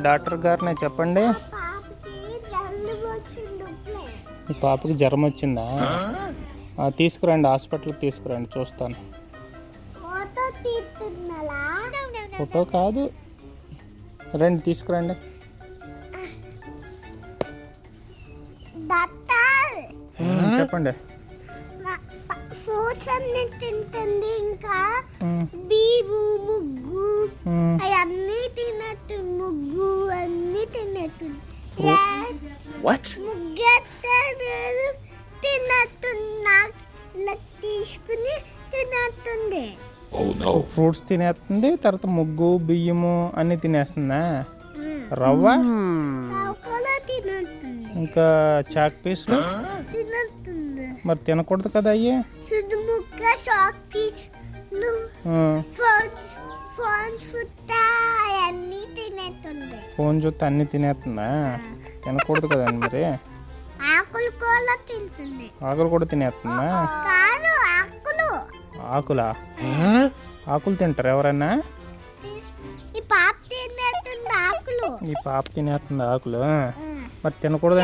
Doctor గారినే చెప్పండి. మీ పాపకి జ్వరం వచ్చిందా? తీసుకురండి, హాస్పిటల్కి తీసుకురండి, చూస్తాను. ఫోటో కాదు, రండి తీసుకురండి. చెప్పండి. ఫ్రూట్స్ అన్ని తింటుంది, ఇంకా బీరు ముగ్గు అవన్నీ తినట్టు, ముగ్గు అన్ని తినట్టు, ముగ్గెత్తలేదు తినట్టున్నా, ఇలా తీసుకుని తినట్టుంది. ఫ్రూట్స్ తినేస్తుంది, తర్వాత ముగ్గు బియ్యము అన్ని తినేస్తుందా? రవ్వ తినట్టుంది, ఇంకా చాక్ పీస్లు తినట్టుంది. మరి తినకూడదు కదా అయ్యి. ముగ్గ చాక్ పీస్లు అన్ని తినేస్తుంది. ఫోన్ చూస్తే అన్ని తినేస్తుందా? తినకూడదు కదండి మరి. ఆకులు కూడా తింటుంది. ఆకులు కూడా తినేస్తుందా? కాదు, ఆకులు. ఆకులా? ఆకులు తింటారు ఎవరన్నా? ఈ పాప తినేస్తుంది ఆకులు. ఈ పాప తినేస్తుంది ఆకులు. మరి తినకూడదు.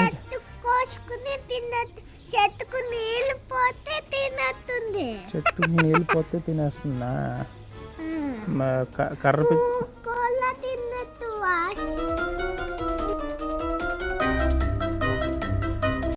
కోసుకుని తిన్నట్టు, చెట్టుకు నీళ్ళు పోతే తినేస్తుంది. చెట్టుకు నీళ్ళు పోతే తినేస్తుందా?